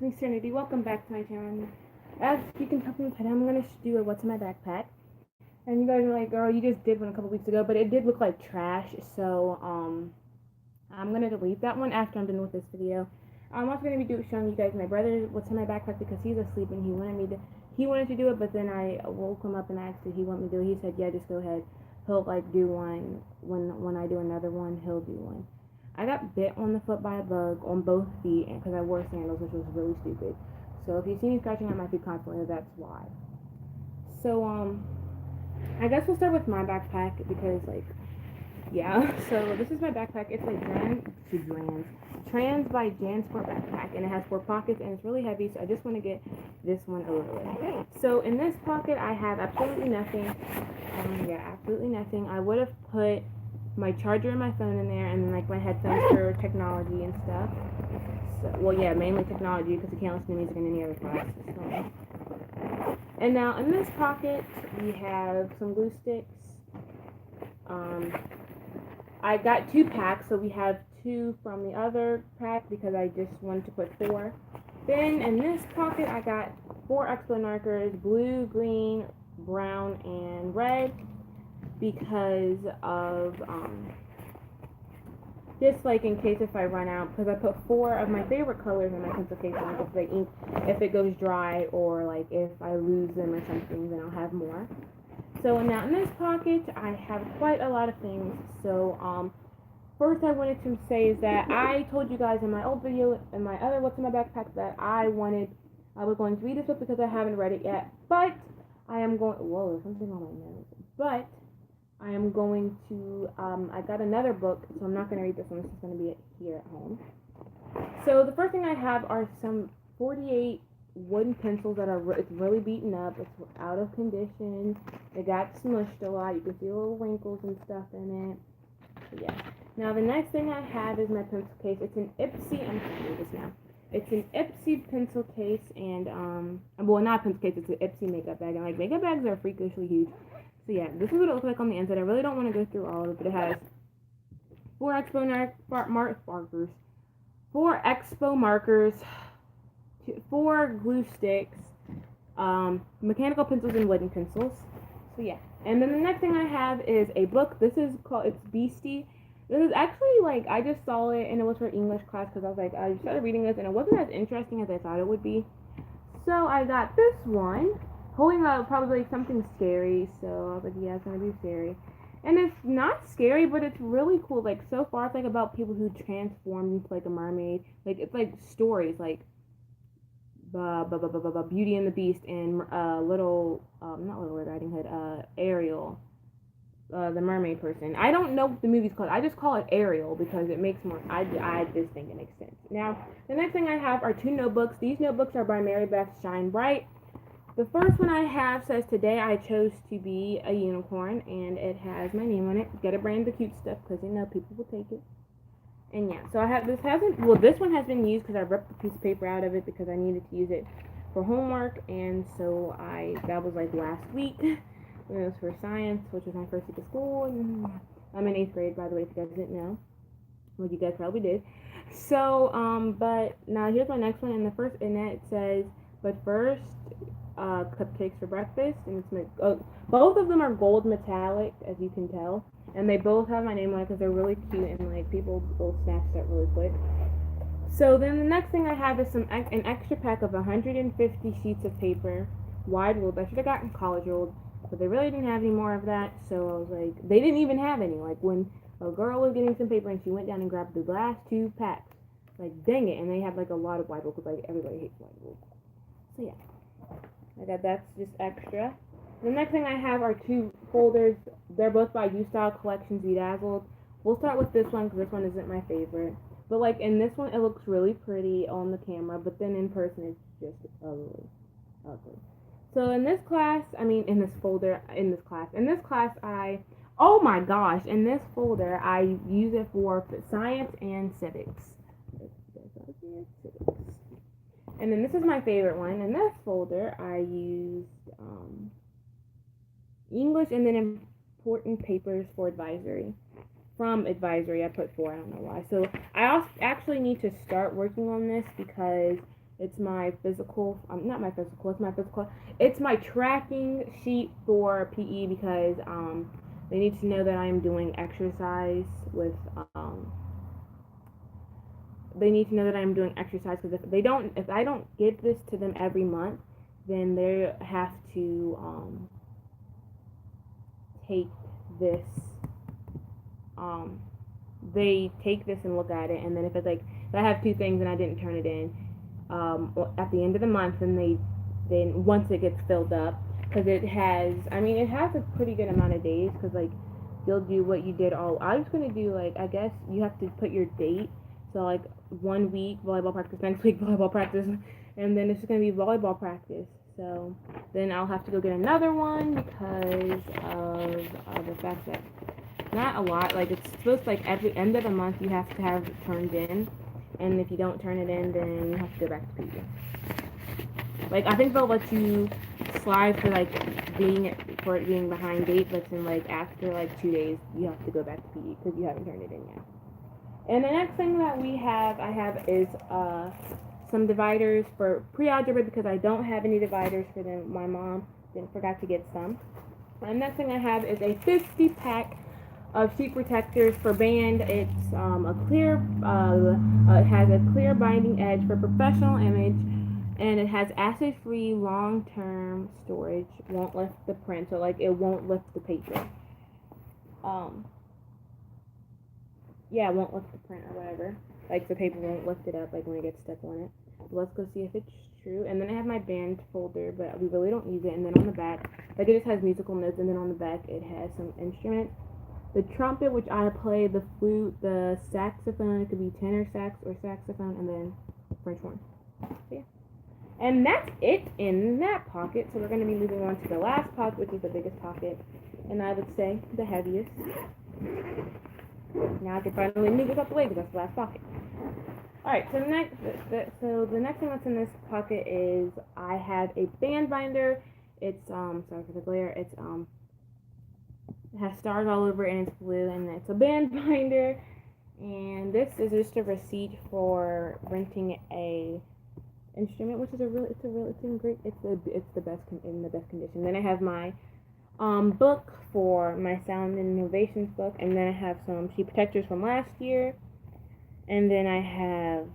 it's me, Serenity. Welcome back to my channel. As you can tell from the title, I'm going to do a what's in my backpack. And you guys are like, girl, you just did one a couple weeks ago, but it did look like trash, so, I'm going to delete that one after I'm done with this video. I'm also going to be showing you guys my brother what's in my backpack because he's asleep and he wanted to do it, but then I woke him up and asked if he wanted me to do it. He said, yeah, just go ahead. He'll, like, do one. When I do another one, he'll do one. I got bit on the foot by a bug on both feet because I wore sandals, which was really stupid. So if you see me scratching at my feet constantly, that's why. So I guess we'll start with my backpack because yeah. So this is my backpack. It's a Trans by Jansport backpack, and it has 4 pockets, and it's really heavy. So I just want to get this one over with. So in this pocket, I have absolutely nothing. Yeah, absolutely nothing. I would have put my charger and my phone in there, and then like my headphones for technology and stuff. So, well, yeah, mainly technology because you can't listen to music in any other class. And now in this pocket we have some glue sticks. Um, I got 2 packs, so we have 2 from the other pack because I just wanted to put 4. Then in this pocket I got 4 Expo markers, blue, green, brown, and red, because of just like in case if I run out, because I put 4 of my favorite colors in my pencil case, like if the ink, if it goes dry, or like if I lose them or something, then I'll have more. So now in this pocket I have quite a lot of things. So first I wanted to say is that I told you guys in my old video, in my other what's in my backpack, that I was going to read this book because I haven't read it yet, but I am going, whoa, there's something on my nose, but I am going to, I got another book, so I'm not going to read this one. This is going to be here at home. So the first thing I have are some 48 wooden pencils that are, it's really beaten up. It's out of condition. It got smushed a lot. You can see little wrinkles and stuff in it. So yeah. Now the next thing I have is my pencil case. It's an Ipsy, I'm going to do this now. It's an Ipsy pencil case, and, well, not a pencil case, it's an Ipsy makeup bag. And like, makeup bags are freakishly huge. So yeah, this is what it looks like on the inside. I really don't want to go through all of it, but it has 4 Expo markers, 4 Expo markers, 4 glue sticks, mechanical pencils, and wooden pencils. So yeah, and then the next thing I have is a book. This is called, it's Beastie. This is actually, like, I just saw it and it was for English class because I was like, I started reading this and it wasn't as interesting as I thought it would be. So I got this one, holding up probably like something scary. So I was like, yeah, it's gonna be scary. And it's not scary, but it's really cool. Like, so far it's like about people who transformed into like a mermaid. Like, it's like stories like Beauty and the Beast and little not Little Red Riding Hood, Ariel, the mermaid person. I don't know what the movie's called. I just call it Ariel because it makes more. I just think it makes sense. Now, the next thing I have are 2 notebooks. These notebooks are by Mary Beth Shine Bright. The first one I have says, "Today I chose to be a unicorn," and it has my name on it. Get a brand the cute stuff because you know people will take it. And yeah, so I have, this one has been used because I ripped the piece of paper out of it because I needed to use it for homework, and so that was like last week. When it was for science, which was my first week of school, and I'm in 8th grade, by the way, if you guys didn't know. Well, you guys probably did. So, but now here's my next one, and it says, "But first, cupcakes for breakfast," and both of them are gold metallic, as you can tell, and they both have my name on it because they're really cute, and like people will snatch that really quick. So then the next thing I have is an extra pack of 150 sheets of paper, wide ruled. I should have gotten college ruled, but they really didn't have any more of that, so I was like, they didn't even have any. Like, when a girl was getting some paper and she went down and grabbed the last 2 packs, like, dang it, and they had like a lot of wide ruled because like everybody hates wide ruled. So yeah, that's just extra. The next thing I have are 2 folders. They're both by U-Style Collections Bedazzled. We'll start with this one because this one isn't my favorite. But like in this one, it looks really pretty on the camera, but then in person, it's just ugly. So in this class, oh my gosh, in this folder, I use it for science and civics. And then this is my favorite one. In this folder, I used English and then important papers for advisory. From advisory, I put 4. I don't know why. So I also actually need to start working on this because It's my physical, not my physical, it's my tracking sheet for PE because they need to know that I am doing exercise with, they need to know that I'm doing exercise because if I don't give this to them every month, then they have to take this, they take this and look at it, and then if it's like, if I have two things and I didn't turn it in, at the end of the month, then once it gets filled up, because it has a pretty good amount of days, because like you'll do what you did all. I was gonna do like, I guess you have to put your date, so like 1 week volleyball practice, next week volleyball practice, and then it's gonna be volleyball practice. So then I'll have to go get another one because of the fact that not a lot. Like it's supposed to, like at the end of the month you have to have it turned in, and if you don't turn it in, then you have to go back to PE. Like I think they'll let you slide for like it being behind date, but then like after like 2 days you have to go back to PE because you haven't turned it in yet. And the next thing that I have is some dividers for pre-algebra because I don't have any dividers for them. My mom forgot to get some. And the next thing I have is a 50 pack of sheet protectors for band. It's it has a clear binding edge for professional image, and it has acid-free long-term storage. Won't lift the print, so like it won't lift the paper. It won't lift the print or whatever. Like the paper won't lift it up like when it gets stuck on it. So let's go see if it's true. And then I have my band folder, but we really don't use it. And then on the back, like it just has musical notes, and then on the back it has some instruments. The trumpet, which I play, the flute, the saxophone, it could be tenor sax or saxophone, and then French horn. So yeah. And that's it in that pocket. So we're going to be moving on to the last pocket, which is the biggest pocket, and I would say the heaviest. Now I can finally move this out the way because that's the last pocket. Alright, so the next thing that's in this pocket is I have a band binder. It's sorry for the glare. It's it has stars all over it and it's blue, and it's a band binder. And this is just a receipt for renting a instrument, which is it's the best in the best condition. Then I have my book for my sound and innovations book, and then I have some sheet protectors from last year, and then I have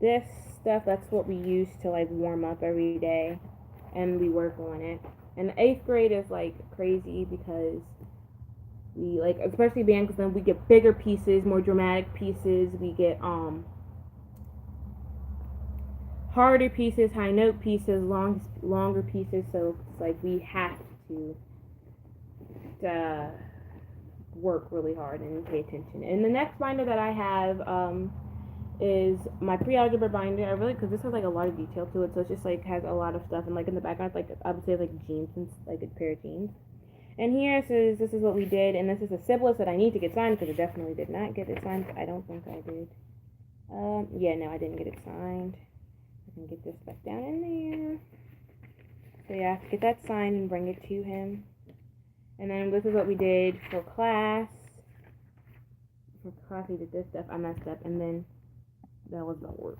this stuff. That's what we use to like warm up every day, and we work on it. And the 8th grade is like crazy because we like, especially band, because then we get bigger pieces, more dramatic pieces. We get harder pieces, high note pieces, longer pieces. So it's like we have to work really hard and pay attention. And the next binder that I have is my pre-algebra binder. Because this has like a lot of detail to it, so it's just like has a lot of stuff, and like in the background, like I would say like jeans, and like a pair of jeans. And here this is what we did, and this is a syllabus that I need to get signed because I definitely did not get it signed. I don't think I did. No, I didn't get it signed. I can get this back down in there. So yeah, I have to get that signed and bring it to him. And then this is what we did for class. For class, we did this stuff. I messed up, and then that was not work.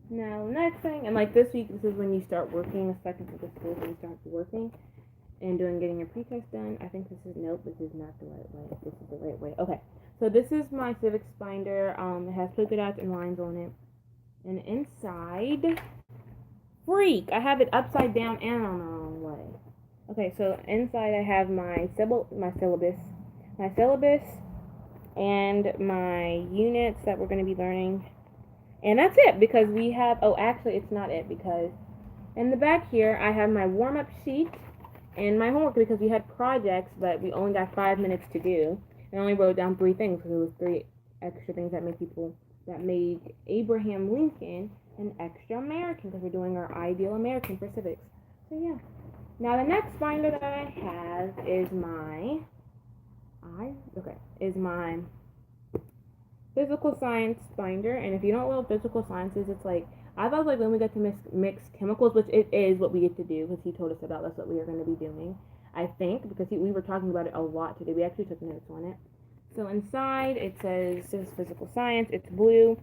Now, next thing, and like this week, this is when you start working. The second week of school, when you start working and getting your pretest done. I think this is this is not the right way. This is the right way. Okay, so this is my civics binder. It has polka dots and lines on it, and inside, freak, I have it upside down and on the wrong way. Okay, so inside I have my syllabus, and my units that we're going to be learning. And that's it, because we have, actually it's not it, because in the back here I have my warm-up sheet and my homework, because we had projects, but we only got 5 minutes to do. And I only wrote down 3 things, because it was 3 extra things that made Abraham Lincoln an extra American, because we're doing our ideal American for civics. So yeah. Now the next binder that I have is my physical science binder. And if you don't know what physical science is, it's like, I thought like when we get to mix chemicals, which it is what we get to do, because he told us about that's what we are going to be doing, I think, because we were talking about it a lot today. We actually took notes on it. So inside it says, this is physical science. It's blue.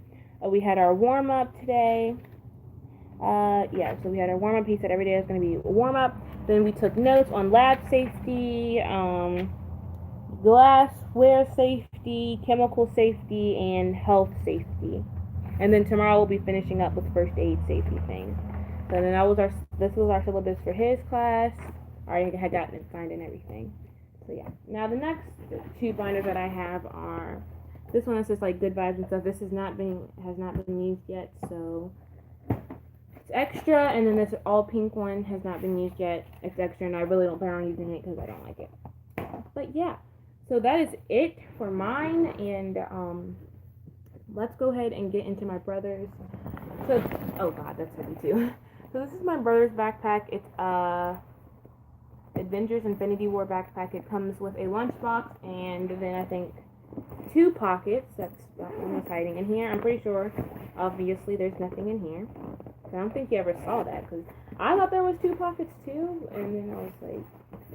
We had our warm-up today. Yeah, so we had our warm-up. He said every day is going to be a warm-up. Then we took notes on lab safety, glassware safety, chemical safety, and health safety. And then tomorrow we'll be finishing up with first aid safety things. So then this was our syllabus for his class. I already had gotten it signed and everything. So yeah. Now the next two binders that I have are, this one is just like good vibes and stuff. This has not been used yet, so it's extra. And then this all pink one has not been used yet. It's extra, and I really don't plan on using it because I don't like it. But yeah, so that is it for mine, and let's go ahead and get into my brother's. So, oh god, that's heavy too. So this is my brother's backpack. It's Avengers Infinity War backpack. It comes with a lunchbox and then I think 2 pockets. That's one is hiding in here. I'm pretty sure, obviously, there's nothing in here. I don't think you ever saw that because I thought there was 2 pockets too, and then I was like,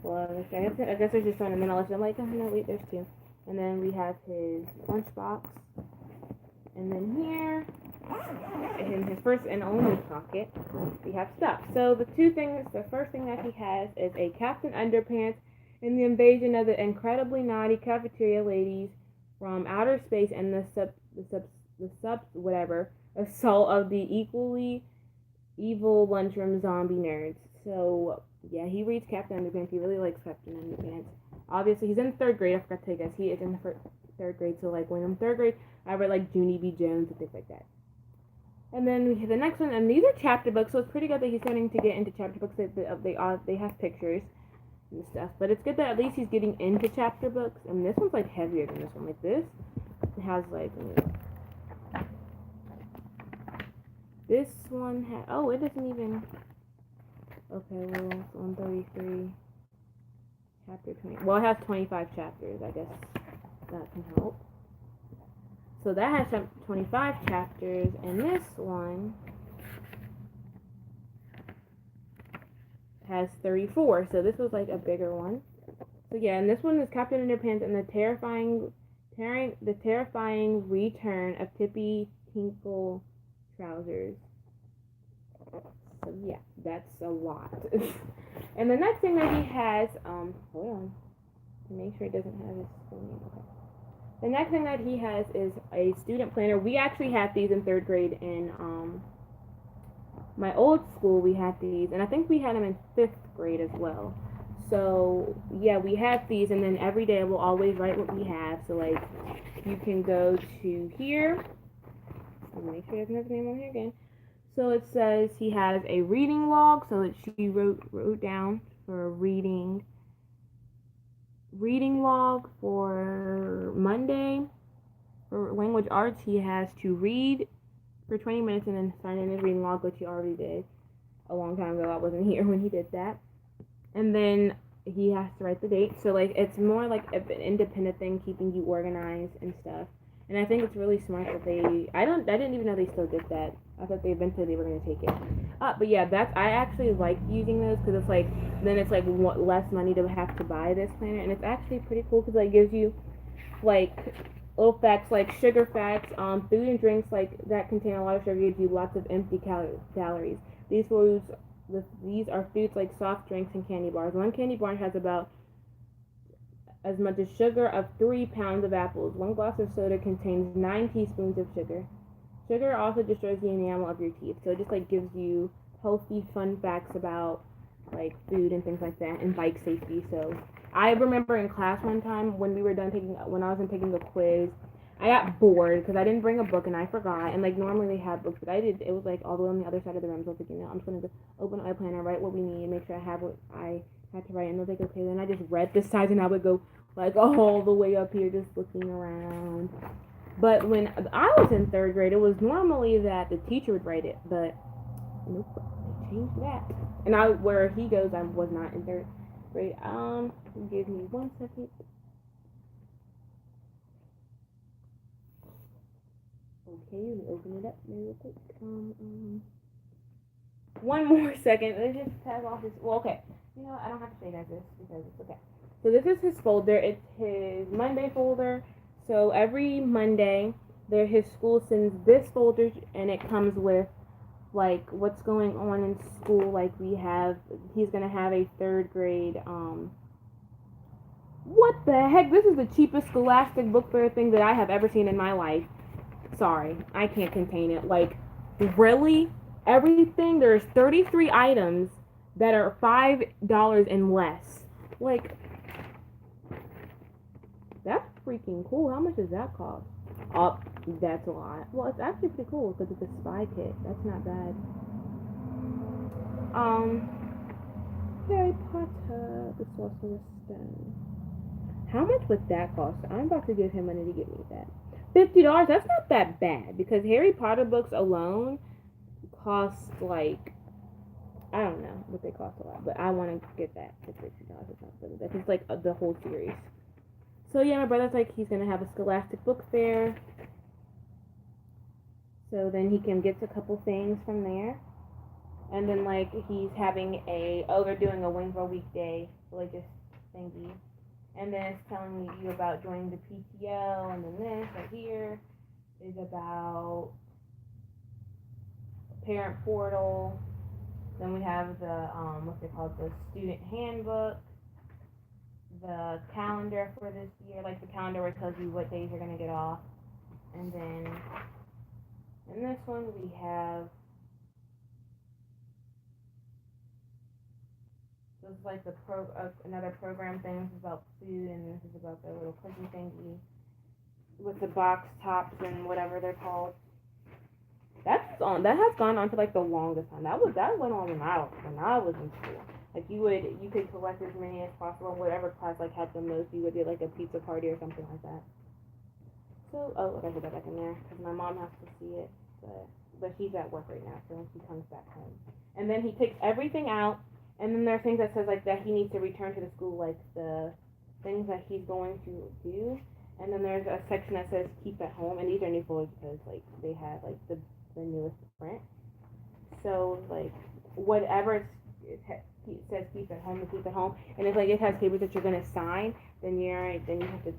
well, I guess there's just one, and then I was like, oh no, wait, there's 2. And then we have his lunchbox, and then here, in his first and only pocket, we have stuff. So the first thing that he has is a Captain Underpants in the invasion of the incredibly naughty cafeteria ladies from outer space and the assault of the equally evil lunchroom zombie nerds. So yeah, he reads Captain Underpants. He really likes Captain Underpants. Obviously, he's in 3rd grade. I forgot to tell you guys. He is in 3rd grade. So like when I'm 3rd grade, I read like Junie B. Jones and things like that. And then we have the next one, and these are chapter books, so it's pretty good that he's starting to get into chapter books. They have pictures and stuff, but it's good that at least he's getting into chapter books. And this one's like heavier than this one. Like this, it has like, this one has, oh, it doesn't even, okay, well, it's 133, chapter 20, well, it has 25 chapters, I guess that can help. So that has 25 chapters, and this one has 34, so this was like a bigger one. So yeah, and this one is Captain Underpants and the terrifying return of Tippy Tinkle Trousers. So yeah, that's a lot. And the next thing that he has, hold on, to make sure it doesn't have his full name. Okay. The next thing that he has is a student planner. We actually had these in 3rd grade in my old school. We had these, and I think we had them in 5th grade as well. So yeah, we have these, and then every day we'll always write what we have. So like, you can go to here. I'll make sure it doesn't have his name on here again. So it says he has a reading log. So she wrote down for reading log for Monday. For language arts, he has to read for 20 minutes and then sign in his reading log, which he already did a long time ago. I wasn't here when he did that. And then he has to write the date. So like, it's more like an independent thing, keeping you organized and stuff. And I think it's really smart that I didn't even know they still did that. I thought eventually they were going to take it. But yeah, I actually like using those because it's like, then it's like less money to have to buy this planner. And it's actually pretty cool because it gives you like little facts like sugar facts, food and drinks like that contain a lot of sugar gives you lots of empty calories. These are foods like soft drinks and candy bars. One candy bar has about as much as sugar of 3 pounds of apples. 1 glass of soda contains 9 teaspoons of sugar. Sugar also destroys the enamel of your teeth. So it just like gives you healthy, fun facts about like food and things like that, and bike safety. So I remember in class one time when I was taking a quiz, I got bored because I didn't bring a book and I forgot. And like normally they have books, but it was like all the way on the other side of the room. So I was like, I'm just gonna open my planner, write what we need, make sure I have what I had to write. And I was like, okay. Then I just read this size, and I would go like all the way up here just looking around. But when I was in 3rd grade, it was normally that the teacher would write it, but nope, they changed that. And where he goes, I was not in 3rd grade. Give me 1 second. Okay, let me open it up real quick. 1 more second. Let's just pass off this. Well, okay. You know what? I don't have to show you guys this because it's okay. So this is his folder. It's his Monday folder. So every Monday, his school sends this folder, and it comes with like what's going on in school. Like he's gonna have a third grade. What the heck? This is the cheapest Scholastic Book Fair thing that I have ever seen in my life. Sorry, I can't contain it. Like, really? Everything? There's 33 items that are $5 and less. Like, that's freaking cool. How much does that cost? Oh, that's a lot. Well, it's actually pretty cool because it's a spy kit. That's not bad. Harry Potter, the Sorcerer's Stone. How much would that cost? I'm about to give him money to get me that. $50? That's not that bad because Harry Potter books alone cost like, I don't know what they cost a lot, but I want to get that for $50. It's not really bad. It's like the whole series. So yeah, my brother's like he's gonna have a Scholastic Book Fair, so then he can get a couple things from there, and then like he's having they're doing a Winslow weekday religious thingy, and then it's telling you about joining the PTO, and then this right here is about parent portal. Then we have the what's it called, the student handbook, the calendar for this year, like the calendar where it tells you what days you're gonna get off, and then in this one we have this is like another program thing. This is about food, and this is about the little cookie thingy with the box tops and whatever they're called. That has gone on for like the longest time. That went on when I was in school. Like you could collect as many as possible. Whatever class like had the most, you would do like a pizza party or something like that. So I put that back in there because my mom has to see it, but she's at work right now, so when she comes back home, and then he takes everything out, and then there are things that says like that he needs to return to the school, like the things that he's going to do, and then there's a section that says keep at home, and these are new folders because like they have like the newest print. So like whatever it says keep at home, and if like it has papers that you're gonna sign, then he has to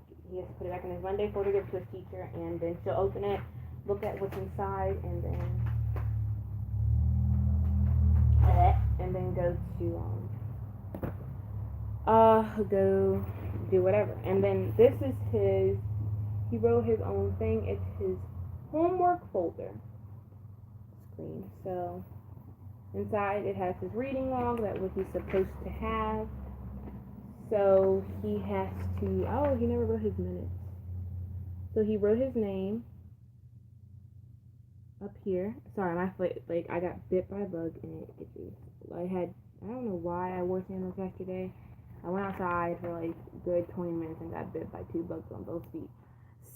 put it back in his Monday folder, give it to his teacher, and then she'll open it, look at what's inside, and then go do whatever. And then this is he wrote his own thing. It's his homework folder screen. So inside it has his reading log, that what he's supposed to have. So he has to, he never wrote his minutes. So he wrote his name up here. Sorry, my foot, like I got bit by a bug and it itches. I don't know why I wore sandals yesterday. I went outside for like a good 20 minutes and got bit by 2 bugs on both feet.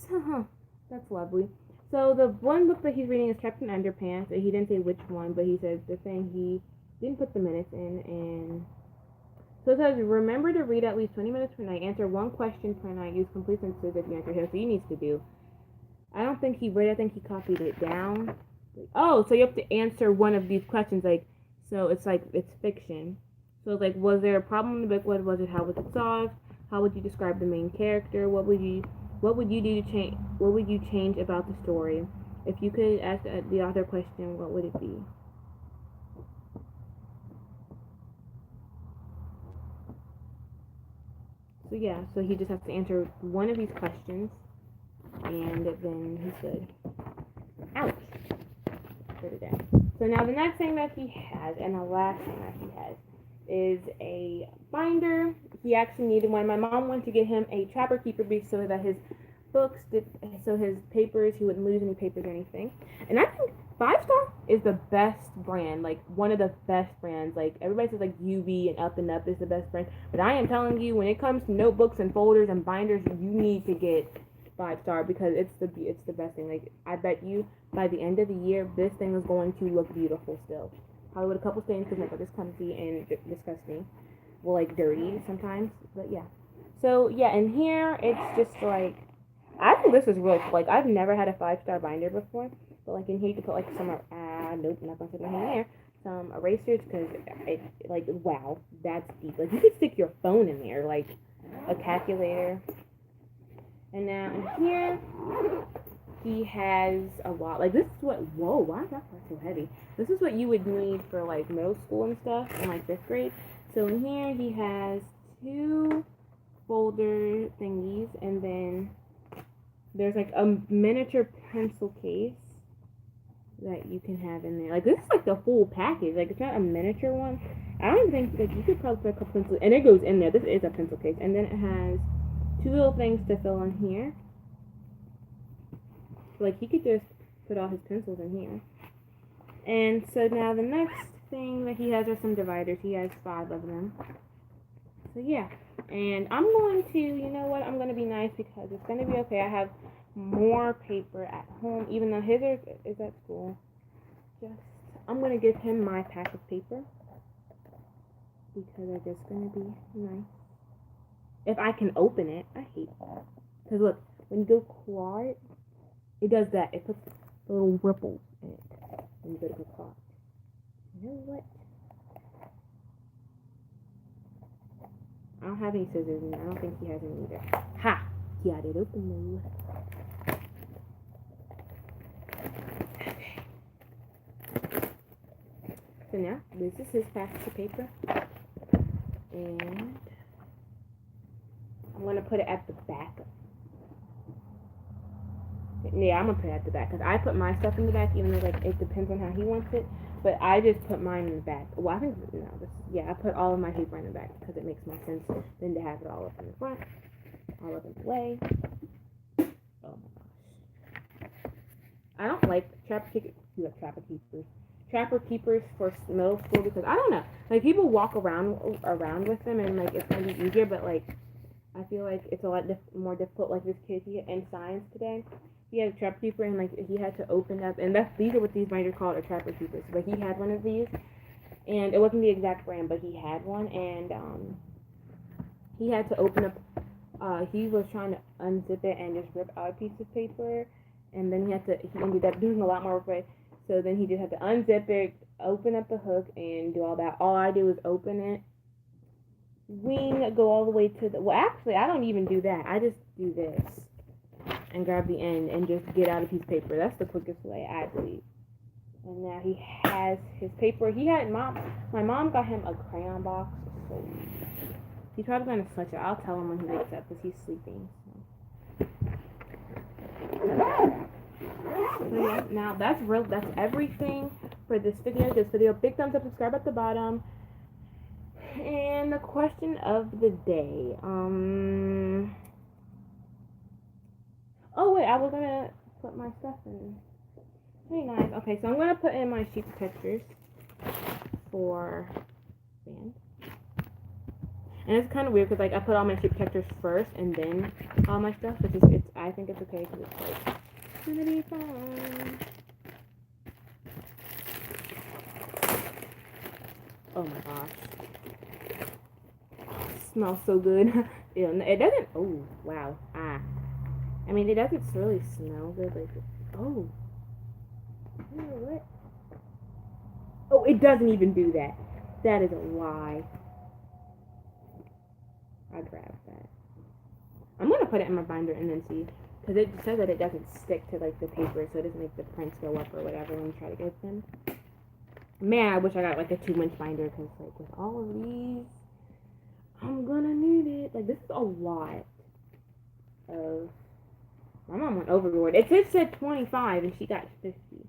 So that's lovely. So the one book that he's reading is Captain Underpants. He didn't say which one, but he says the thing he didn't put the minutes in. And so it says, remember to read at least 20 minutes per night. Answer 1 question per night. Use complete sentences if you answer here. So he needs to do. I don't think he read it. I think he copied it down. Oh, so you have to answer one of these questions. Like, so it's like, it's fiction. So it's like, was there a problem in the book? What was it? How was it solved? How would you describe the main character? What would you do to change? What would you change about the story? If you could ask the author a question, what would it be? So yeah, so he just has to answer one of these questions, and then he's good. Ouch! Put it down. So now the next thing that he has, and the last thing that he has, is a binder. He actually needed one. My mom wanted to get him a Trapper Keeper so that his books, his papers, he wouldn't lose any papers or anything. And I think 5 Star is the best brand, like one of the best brands. Like everybody says like UV and Up is the best brand, but I am telling you, when it comes to notebooks and folders and binders, you need to get 5 Star because it's the best thing. Like I bet you by the end of the year, this thing is going to look beautiful still. Probably with a couple stains because my book is clumsy and disgusting. Well, like dirty sometimes, but yeah. So yeah, and here it's just like, I think this is really cool. Like I've never had a 5 Star binder before, but like in here you can put like some nope, I'm not gonna put my hand there. Some erasers because it like wow, that's deep. Like you could stick your phone in there, like a calculator. And now in here he has a lot. Like, this is what, whoa, why is that part so heavy? This is what you would need for, like, middle school and stuff in, like, 5th grade. So in here, he has 2 folder thingies, and then there's, like, a miniature pencil case that you can have in there. Like, this is, like, the full package. Like, it's not a miniature one. I don't even think, like, you could probably put a couple pencils, and it goes in there. This is a pencil case. And then it has 2 little things to fill in here. Like, he could just put all his pencils in here. And so now the next thing that he has are some dividers. He has 5 of them. So yeah. And I'm going to, you know what, I'm going to be nice because it's going to be okay. I have more paper at home, even though his is at school. I'm going to give him my pack of paper because they're just going to be nice. If I can open it, I hate that. Because look, when you go claw it, it does that. It puts little ripples in it when you go to claw it. You know what? I don't have any scissors, and I don't think he has any either. Ha! Got it open though. So now, this is his package of paper. And I'm going to put it at the back. Yeah, I'm going to put it at the back. Because I put my stuff in the back, even though like it depends on how he wants it. But I just put mine in the back. Well, I think, no, I put all of my paper in the back. Because it makes more sense than to have it all up in the front. All up in the way. Oh my gosh. I don't like Trapper Keepers for middle school because I don't know. Like, people walk around with them and like it's gonna be easier, but like I feel like it's a lot more difficult. Like this kid in science today, he had a Trapper Keeper and like he had to open up, and these are what these binders called, are Trapper Keepers. But he had one of these, and it wasn't the exact brand, but he had one, and he had to open up. He was trying to unzip it and just rip out a piece of paper, and then he ended up doing a lot more work. So then he just had to unzip it, open up the hook, and do all that. All I do is open it, go all the way to the... Well, actually, I don't even do that. I just do this and grab the end and just get out a piece of paper. That's the quickest way, I believe. And now he has his paper. My mom got him a crayon box, so he's probably going to touch it. I'll tell him when he wakes up because he's sleeping. So yeah, now that's everything for this video. Big thumbs up, subscribe at the bottom. And the question of the day. Oh wait, I was gonna put my stuff in. Very nice. Okay, so I'm gonna put in my sheet protectors for band. And it's kind of weird because like I put all my sheet protectors first and then all my stuff, which is I think it's okay because it's like gonna be fun. Oh my gosh. Oh, it smells so good. It doesn't, oh wow. I mean, it doesn't really smell good. Like, oh. What? Oh, it doesn't even do that. That is a lie. I grabbed that. I'm gonna put it in my binder and then see. Because it says that it doesn't stick to like the paper, so it doesn't make the prints go up or whatever when you try to get them. Man, I wish I got like a 2-inch binder because like with all of these, I'm gonna need it. Like, this is a lot of... My mom went overboard. It said 25 and she got 50.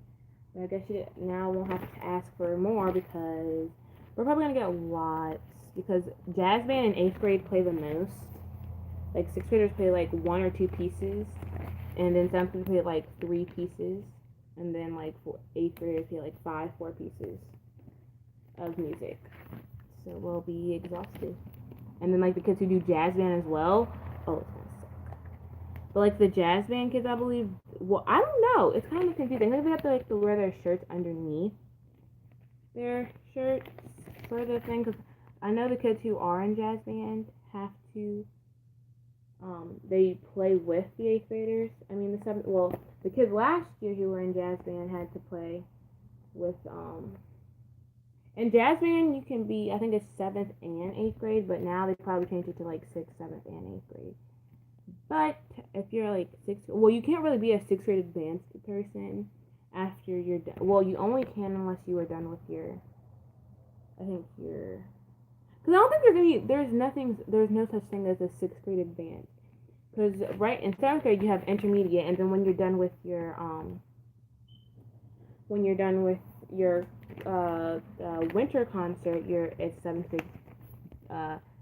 But I guess she now won't have to ask for more because we're probably gonna get lots. Because jazz band in 8th grade play the most. Like 6th graders play like 1 or 2 pieces, and then 7th graders play like 3 pieces, and then like 8th graders play like 4 pieces of music. So we'll be exhausted. And then like the kids who do jazz band as well, oh, it's gonna suck. But like the jazz band kids, I believe, well, I don't know. It's kind of confusing. Maybe they have to like wear their shirts underneath their shirts for the thing. Cause I know the kids who are in jazz band have to. They play with the 8th graders. I mean, the kids last year who were in jazz band had to play with, in jazz band you can be, I think it's 7th and 8th grade, but now they probably changed it to like 6th, 7th, and 8th grade. But if you're like well, you can't really be a sixth grade advanced person after you're done. Well, you only can unless you are done with your, I think your, because I don't think there's no such thing as a sixth grade advanced. Because right in seventh grade you have intermediate, and then when you're done with your winter concert, it's seventh grade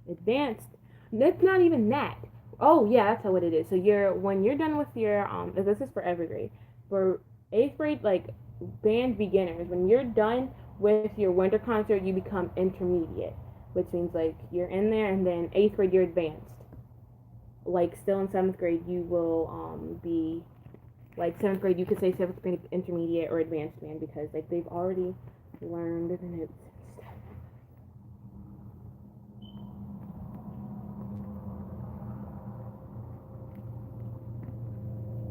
advanced. That's not even that. Oh yeah, that's how what it is. So when you're done with your this is for every grade. For eighth grade, like band beginners, when you're done with your winter concert, you become intermediate, which means like you're in there, and then eighth grade you're advanced. Like still in seventh grade, you will be like seventh grade. You could say seventh grade intermediate or advanced band because like they've already learned the notes.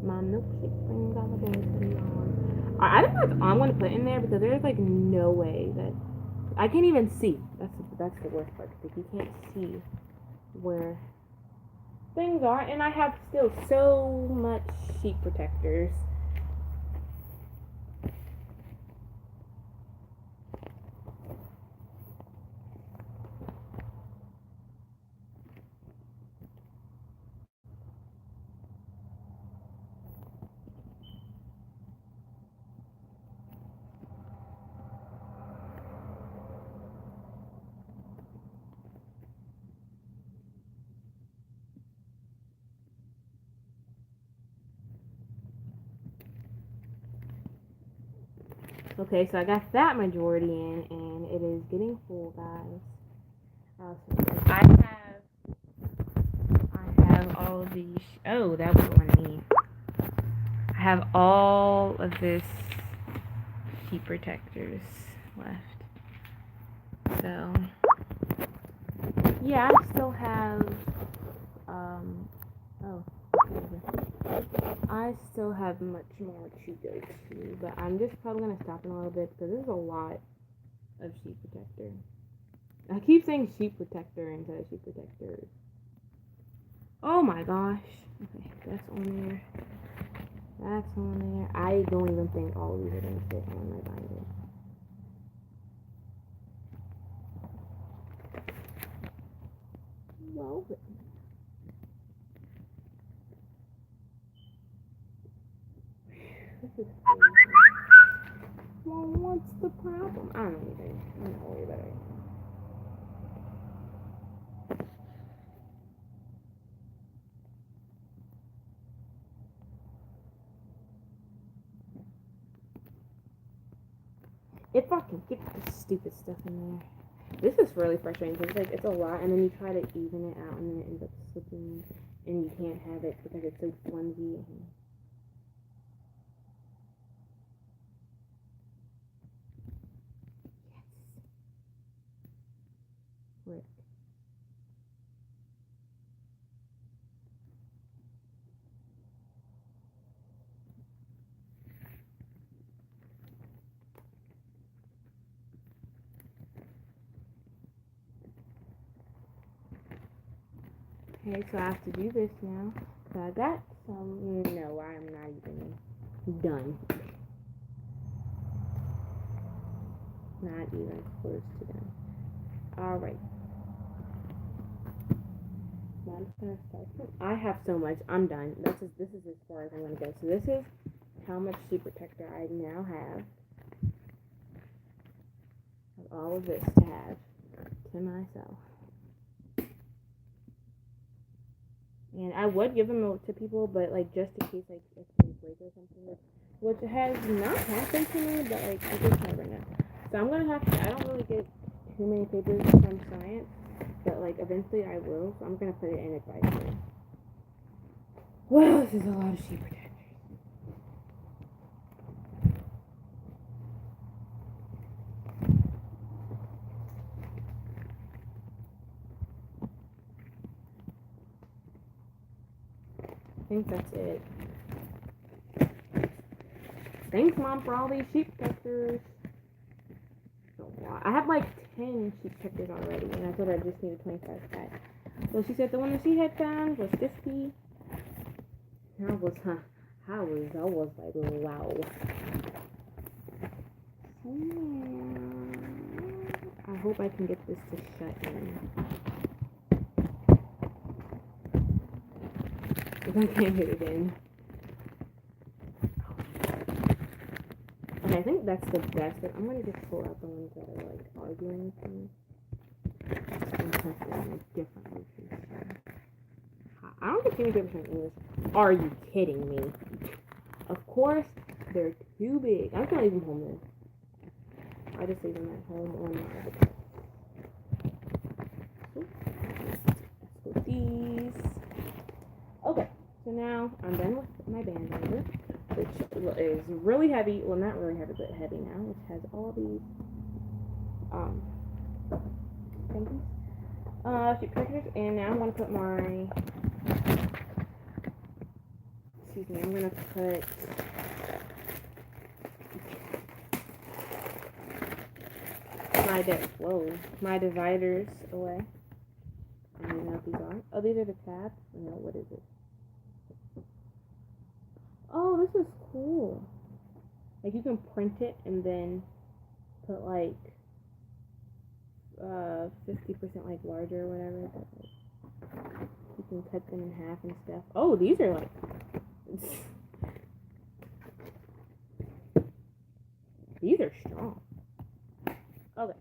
My milkshake brings all the days on. I think that's all I'm going to put in there because there's like no way that I can't even see. That's the worst part. Like you can't see where things are, and I have still so much sheet protectors. Okay, so I got that majority in, and it is getting full, guys. I have all of these. Oh, that was one I need. I have all of this sheet protectors left. So yeah, I still have oh, I still have much more to go to, but I'm just probably gonna stop in a little bit because there's a lot of sheet protector. I keep saying sheet protector instead of sheet protectors. Oh my gosh. Okay, that's on there. That's on there. I don't even think all of these are gonna fit on my binder. Well, this is crazy. Well, what's the problem? I don't even. I'm not worried about it. If I can get this stupid stuff in there. This is really frustrating because like it's a lot, and then you try to even it out, and then it ends up slipping, and you can't have it because it's so flimsy. Yes. Okay, so I have to do this now. So I got some. No, I'm not even done. Not even close to done. Alright. I have so much. I'm done. This is as far as I'm gonna go. So this is how much sheet protector I now have. All of this to have to myself. And I would give them to people, but like just in case like if they break or something, which has not happened to me, but like I just never know. So I'm gonna have to. I don't really get too many papers from science, but like eventually I will. So I'm gonna put it in advisory. Well, this is a lot of sheet protectors. I think that's it. Thanks, Mom, for all these sheet protectors. I have like 10 sheet protectors already, and I thought I just needed 25 packs. So she said the one that she had found was 50. I was like, wow. So, yeah. I hope I can get this to shut in. If I can't hit it in. Okay, I think that's the best. I'm gonna just pull out the ones that are like arguing with me and test it in a different location. I don't think any people speak English. Are you kidding me? Of course, they're too big. I'm gonna leave them home then. I just leave them at home on my avatar. Let's go these. Okay, so now I'm done with my band aider, which is really heavy. Well, not really heavy, but heavy now, which has all these things. Sheet pictures, and now I'm gonna put my. Excuse me. I'm gonna put. My dividers away. I don't know what these are. Oh, these are the tabs. No, what is it? Oh, this is cool. Like you can print it and then put like 50% like larger or whatever. But, like, you can cut them in half and stuff. Oh, these are like. These are strong. Okay.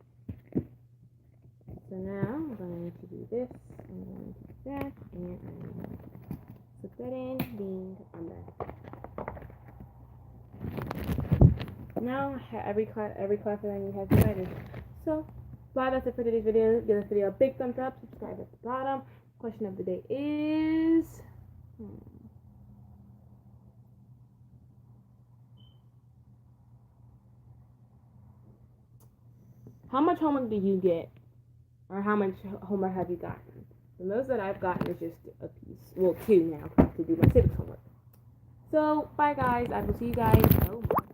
So now I'm going to do this. I'm going to do that, and I'm going to put that in. Ding. I'm done. Now every class that you have divided. So, bye. That's it for today's video. Give this video a big thumbs up. Subscribe at the bottom. Question of the day is. How much homework did you get? Or how much homework have you gotten? The most that I've gotten is just a piece. Well, 2 now to do my civics homework. So, bye guys. I will see you guys. Oh my.